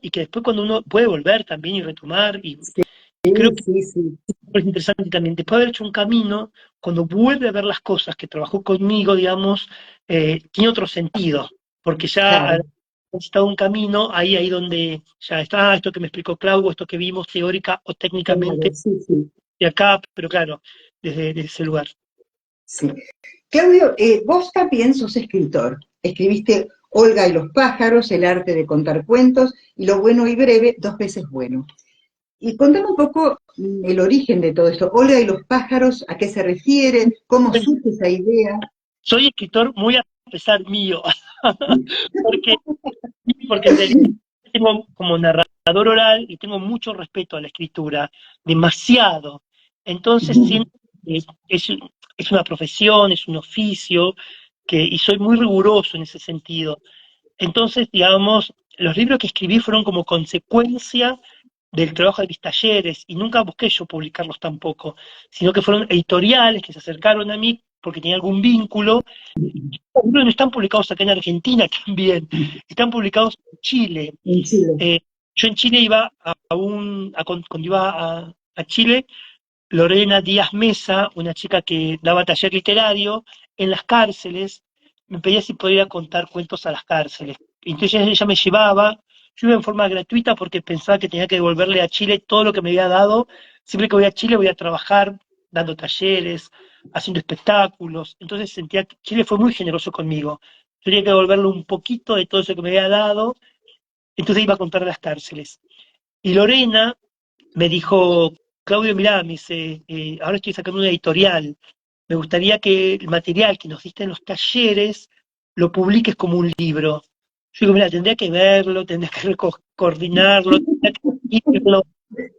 y que después cuando uno puede volver también y retomar, y creo Sí, que sí, sí, es interesante también, después de haber hecho un camino, cuando vuelve a ver las cosas que trabajó conmigo, digamos, tiene otro sentido, porque ya claro, al haber estado un camino, ahí donde ya está esto que me explicó Claudio, esto que vimos teórica o técnicamente claro, sí, sí, de acá, pero claro, desde ese lugar. sí. Claudio, vos también sos escritor. Escribiste Olga y los pájaros, El arte de contar cuentos y Lo bueno y breve, dos veces bueno. Y contame un poco el origen de todo esto. Olga y los pájaros, ¿a qué se refiere? ¿Cómo surge esa idea? Soy escritor muy a pesar mío, porque, porque en realidad tengo como narrador oral y tengo mucho respeto a la escritura, demasiado. Entonces siento que es una profesión, es un oficio, y soy muy riguroso en ese sentido. Entonces, digamos, los libros que escribí fueron como consecuencia del trabajo de mis talleres y nunca busqué yo publicarlos tampoco, sino que fueron editoriales que se acercaron a mí porque tenía algún vínculo. Los libros no están publicados acá en Argentina también, están publicados en Chile. En Chile. Eh, yo en Chile iba cuando iba a Chile, Lorena Díaz Mesa, una chica que daba taller literario, en las cárceles, me pedía si podía contar cuentos a las cárceles. Entonces ella me llevaba, yo iba en forma gratuita porque pensaba que tenía que devolverle a Chile todo lo que me había dado. Siempre que voy a Chile voy a trabajar, dando talleres, haciendo espectáculos. Entonces sentía que Chile fue muy generoso conmigo. Yo tenía que devolverle un poquito de todo eso que me había dado, entonces iba a contar a las cárceles. Y Lorena me dijo, Claudio, mirá, me dice, ahora estoy sacando una editorial, me gustaría que el material que nos diste en los talleres lo publiques como un libro. Yo digo, mira, tendría que verlo, tendría que coordinarlo, tendría que leerlo,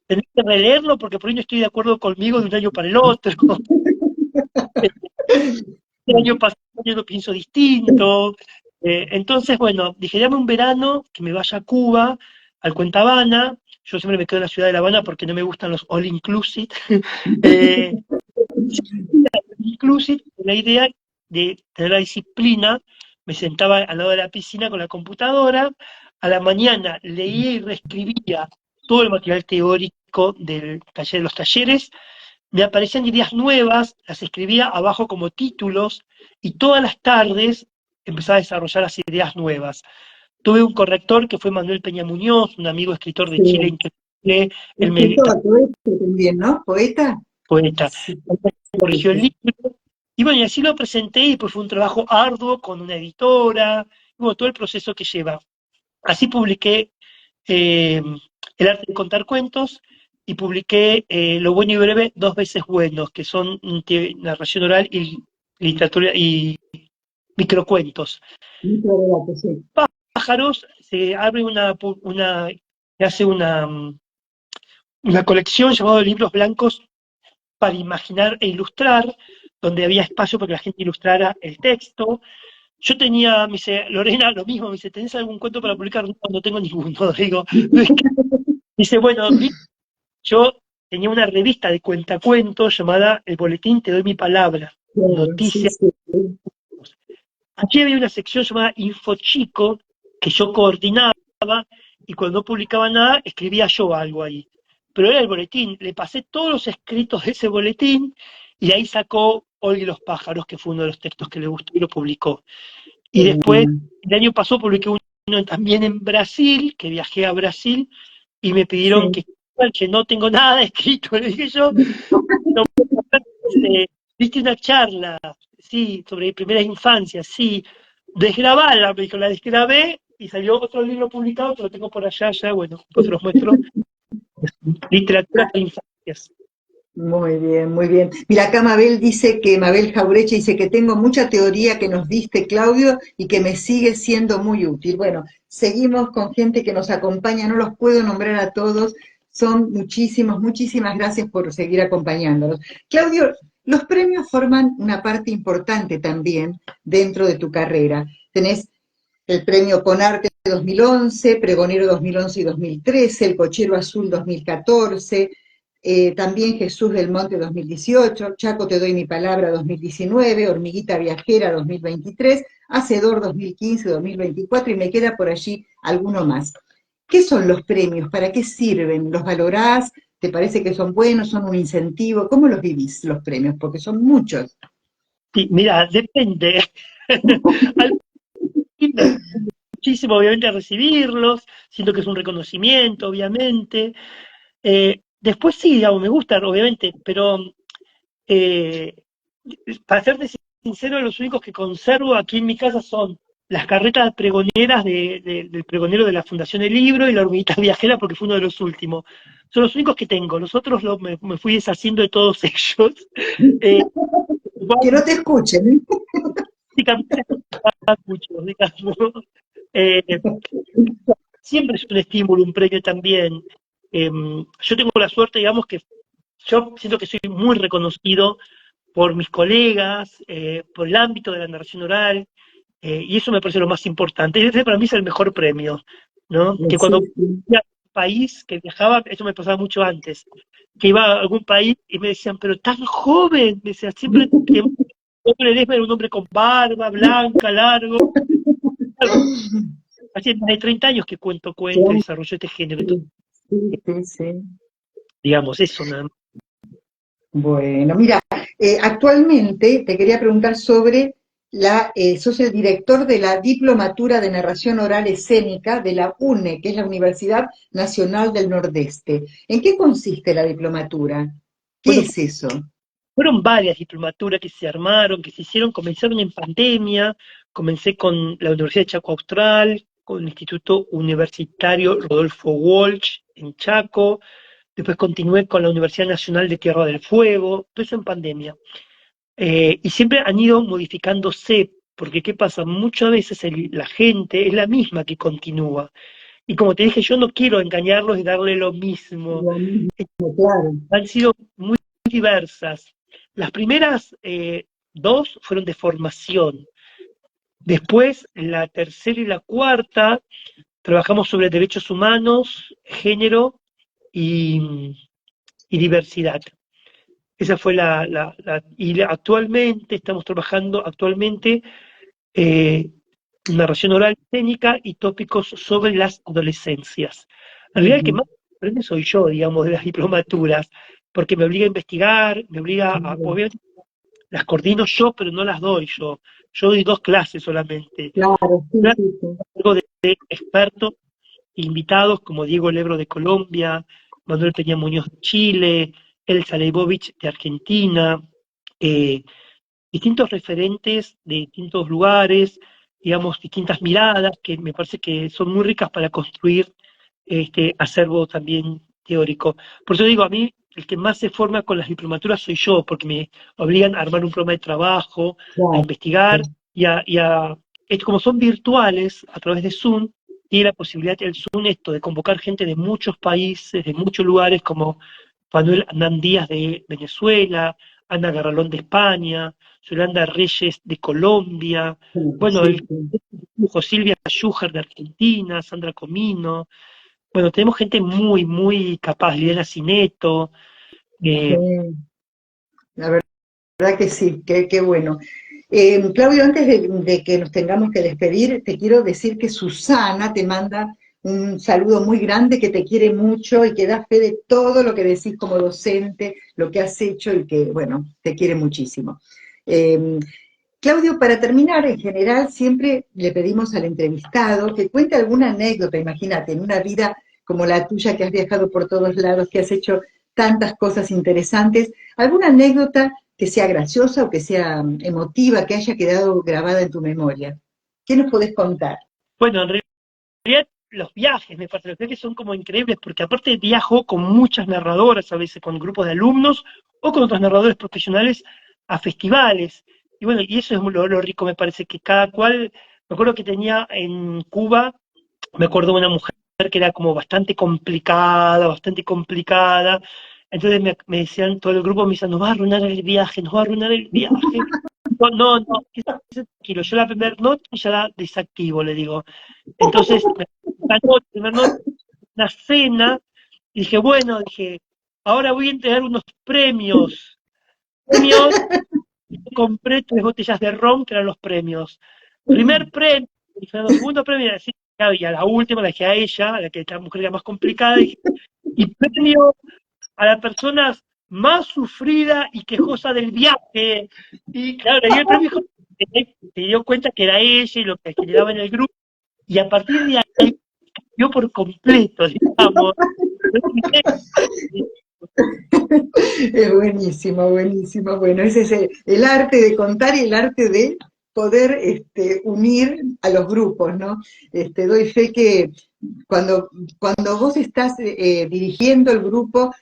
tendría que releerlo porque por ahí no estoy de acuerdo conmigo de un año para el otro. El año pasado yo lo pienso distinto. Entonces, bueno, dije, dame un verano que me vaya a Cuba, al Cuenta Habana. Yo siempre me quedo en la ciudad de La Habana porque no me gustan los all inclusive. Eh, inclusive, la idea de tener la disciplina, me sentaba al lado de la piscina con la computadora, a la mañana leía y reescribía todo el material teórico del taller de los talleres, me aparecían ideas nuevas, las escribía abajo como títulos y todas las tardes empezaba a desarrollar las ideas nuevas. Tuve un corrector que fue Manuel Peña Muñoz, un amigo escritor de Chile Sí. increíble, él me Escritor, poeta también, ¿no? ¿Poeta? poeta, Sí, él me sí, corrigió el sí. libro, y bueno, y así lo presenté, y pues fue un trabajo arduo con una editora, y bueno, todo el proceso que lleva. Así publiqué eh, El arte de contar cuentos y publiqué Lo bueno y breve, dos veces buenos, que son narración oral y literatura y microcuentos. Microrelato, sí. Pájaros se abre se hace una colección llamada Libros Blancos para imaginar e ilustrar, donde había espacio para que la gente ilustrara el texto. Yo tenía, me dice, Lorena, lo mismo, me dice, ¿tenés algún cuento para publicar? No, no tengo ninguno. Digo, dice, bueno, yo tenía una revista de cuentacuentos llamada El Boletín Te Doy Mi Palabra, Claro, sí, noticias. sí. Aquí había una sección llamada Info Chico, que yo coordinaba, y cuando no publicaba nada, escribía yo algo ahí. Pero era el boletín, le pasé todos los escritos de ese boletín, y ahí sacó Olga y los pájaros, que fue uno de los textos que le gustó y lo publicó. Y después, el año pasado publiqué también en Brasil, que viajé a Brasil, y me pidieron Sí. que no tengo nada escrito, le dije yo, no puedo hacer, viste una charla, sí, sobre primeras infancias, sí, desgrabarla, me dijo, la desgrabé y salió otro libro publicado que lo tengo por allá, ya, bueno, pues se los muestro, literatura para infancias. Muy bien, muy bien. Mira, acá Mabel dice que, Mabel Jaureche dice que tengo mucha teoría que nos diste, Claudio, y que me sigue siendo muy útil. Bueno, seguimos con gente que nos acompaña, no los puedo nombrar a todos, son muchísimos, muchísimas gracias por seguir acompañándonos. Claudio, los premios forman una parte importante también dentro de tu carrera. Tenés el premio Conarte 2011, Pregonero 2011 y 2013, el Cochero Azul 2014, también Jesús del Monte 2018, Chaco Te Doy Mi Palabra 2019, Hormiguita Viajera 2023, Hacedor 2015-2024 y me queda por allí alguno más. ¿Qué son los premios? ¿Para qué sirven? ¿Los valorás? ¿Te parece que son buenos? ¿Son un incentivo? ¿Cómo los vivís los premios? Porque son muchos. Sí, mira, depende. Al principio me gusta muchísimo, obviamente, recibirlos, siento que es un reconocimiento, obviamente. Después sí, digamos, me gustan, obviamente, pero eh, para serte sincero, los únicos que conservo aquí en mi casa son las carretas pregoneras del pregonero de la Fundación del Libro y la hormiguita viajera, porque fue uno de los últimos. Son los únicos que tengo. Los otros me fui deshaciendo de todos ellos. Eh, Que no te escuchen. básicamente, mucho, digamos. Eh, siempre es un estímulo, un premio también. Yo tengo la suerte, digamos, que yo siento que soy muy reconocido por mis colegas, por el ámbito de la narración oral, y eso me parece lo más importante. Ese para mí es el mejor premio, ¿no? Que Sí, cuando sí. iba a un país, que viajaba, eso me pasaba mucho antes, que iba a algún país y me decían, pero tan joven, me decían, siempre que un hombre Ledesma era un hombre con barba, blanca, largo, hace más de 30 años que cuento y Claro, desarrollo este género, entonces, sí, sí, sí, sí. digamos, eso nada más. Bueno, mira, actualmente te quería preguntar sobre sos el director de la Diplomatura de Narración Oral Escénica de la UNE, que es la Universidad Nacional del Nordeste. ¿En qué consiste la diplomatura? ¿Qué Bueno, es eso? fueron varias diplomaturas que se armaron, que se hicieron, comenzaron en pandemia, comencé con la Universidad de Chaco Austral, con el Instituto Universitario Rodolfo Walsh en Chaco, después continué con la Universidad Nacional de Tierra del Fuego, todo eso en pandemia. Y siempre han ido modificándose, porque ¿qué pasa? Muchas veces la gente es la misma que continúa. Y como te dije, yo no quiero engañarlos y darle lo mismo. Lo mismo, claro. Han sido muy diversas. Las primeras dos fueron de formación. Después, la tercera y la cuarta, trabajamos sobre derechos humanos, género y, y diversidad. Esa fue actualmente estamos trabajando eh, narración oral escénica y tópicos sobre las adolescencias. En realidad el que Ujú. más aprende soy yo, digamos, de las diplomaturas, porque me obliga a investigar, me obliga obviamente las coordino yo, pero no las doy yo. Yo doy dos clases solamente. Claro, sí, Clases sí, sí. de expertos invitados como Diego Lebro de Colombia, Manuel Peña Muñoz de Chile, Elsa Leibovich de Argentina, eh, distintos referentes de distintos lugares, digamos, distintas miradas que me parece que son muy ricas para construir este acervo también teórico. Por eso digo, a mí el que más se forma con las diplomaturas soy yo, porque me obligan a armar un programa de trabajo, a Claro. investigar como son virtuales a través de Zoom, tiene la posibilidad el Zoom esto de convocar gente de muchos países, de muchos lugares, como Manuel Hernán Díaz de Venezuela, Ana Garralón de España, Yolanda Reyes de Colombia, Sí, bueno, sí, sí. Silvia Schuher de Argentina, Sandra Comino, bueno, tenemos gente muy, muy capaz, Liliana Cineto, Sí, la verdad que sí, qué bueno. Claudio, antes de que nos tengamos que despedir, te quiero decir que Susana te manda un saludo muy grande, que te quiere mucho y que da fe de todo lo que decís como docente, lo que has hecho y que, bueno, te quiere muchísimo. Eh, Claudio, para terminar, en general siempre le pedimos al entrevistado que cuente alguna anécdota, imagínate, en una vida como la tuya, que has viajado por todos lados, que has hecho tantas cosas interesantes, alguna anécdota que sea graciosa o que sea emotiva, que haya quedado grabada en tu memoria. ¿Qué nos podés contar? Bueno, en realidad los viajes, me parece, los viajes son como increíbles porque aparte viajo con muchas narradoras, a veces con grupos de alumnos o con otros narradores profesionales a festivales. Y bueno, y eso es lo rico, me parece, que cada cual, me acuerdo que tenía en Cuba, me acuerdo de una mujer que era como bastante complicada. Entonces me decían, todo el grupo me decían, nos va a arruinar el viaje, nos va a arruinar el viaje. No, no, no, quédate tranquilo, yo la primera noche ya la desactivo, le digo. Entonces, primera noche, una cena, y dije, bueno, dije, ahora voy a entregar unos premios. Premios, y compré 3 botellas de ron, que eran los premios. Primer premio, dije, no, segundo premio, así, y a la última la dejé a ella, a la que la mujer era más complicada, y premio a la persona más sufrida y quejosa del viaje. Y claro, le dio el premio, se dio cuenta que era ella y lo que le daba en el grupo, y a partir de ahí cambió por completo, digamos. Es buenísimo, buenísimo. Bueno, ese es el arte de contar y el arte de poder unir a los grupos, ¿no? Doy fe que cuando vos estás dirigiendo el grupo,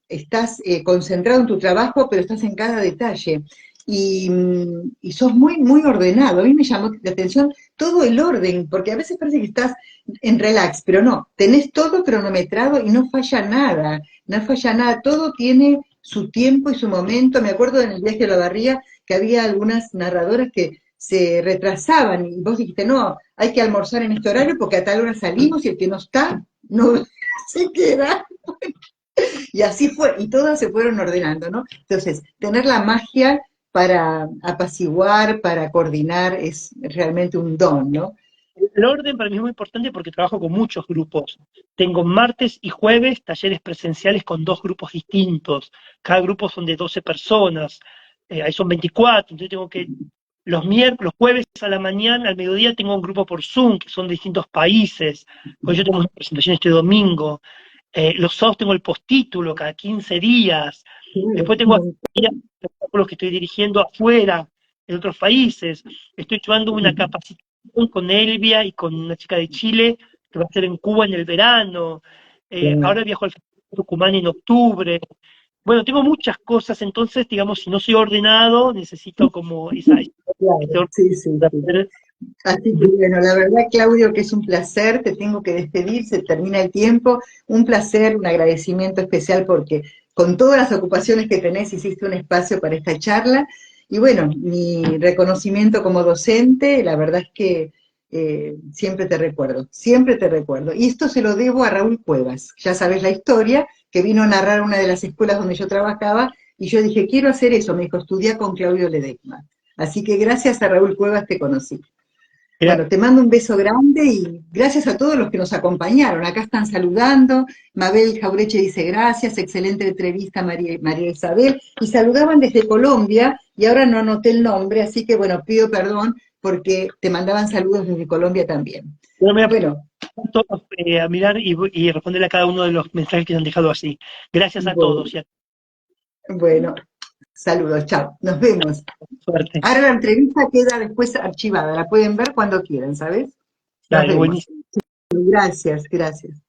estás concentrado en tu trabajo, pero estás en cada detalle. Y sos muy, muy ordenado. A mí me llamó la atención todo el orden, porque a veces parece que estás en relax, pero no, tenés todo cronometrado y no falla nada, no falla nada, todo tiene su tiempo y su momento. Me acuerdo en el viaje a la Barría que había algunas narradoras que se retrasaban y vos dijiste, no, hay que almorzar en este horario porque a tal hora salimos y el que no está, no se queda. Y así fue, y todas se fueron ordenando, ¿no? Entonces, tener la magia para apaciguar, para coordinar, es realmente un don, ¿no? El orden para mí es muy importante porque trabajo con muchos grupos. Tengo martes y jueves talleres presenciales con 2 grupos distintos. Cada grupo son de 12 personas. Ahí son 24. Entonces tengo que, los jueves a la mañana, al mediodía, tengo un grupo por Zoom, que son de distintos países. Hoy yo tengo una presentación este domingo. Los sábados tengo el postítulo cada 15 días. Después tengo los que estoy dirigiendo afuera, en otros países. Estoy llevando una capacitación con Elvia y con una chica de Chile que va a ser en Cuba en el verano. Ahora viajo al Festival de Tucumán en octubre. Bueno, tengo muchas cosas, entonces, digamos, si no soy ordenado, necesito como ese Claro, orden sí, sí, para sí. poder. Así que bueno, la verdad, Claudio, que es un placer, te tengo que despedir, se termina el tiempo, un placer, un agradecimiento especial porque con todas las ocupaciones que tenés hiciste un espacio para esta charla y bueno, mi reconocimiento como docente, la verdad es que siempre te recuerdo, siempre te recuerdo. Y esto se lo debo a Raúl Cuevas, ya sabes la historia, que vino a narrar una de las escuelas donde yo trabajaba y yo dije, quiero hacer eso, me dijo, estudia con Claudio Ledesma. Así que gracias a Raúl Cuevas te conocí. Bueno, te mando un beso grande y gracias a todos los que nos acompañaron. Acá están saludando. Mabel Jaureche dice gracias, excelente entrevista María Isabel. Y saludaban desde Colombia y ahora no anoté el nombre, así que bueno, pido perdón porque te mandaban saludos desde Colombia también. Yo me voy Bueno, a todos, a mirar y responderle a cada uno de los mensajes que se han dejado así. Gracias a bueno, todos y a bueno, saludos, chao, nos vemos. suerte. Ahora la entrevista queda después archivada, la pueden ver cuando quieran, ¿sabes? Nos Dale, vemos. buenísimo. Gracias, gracias.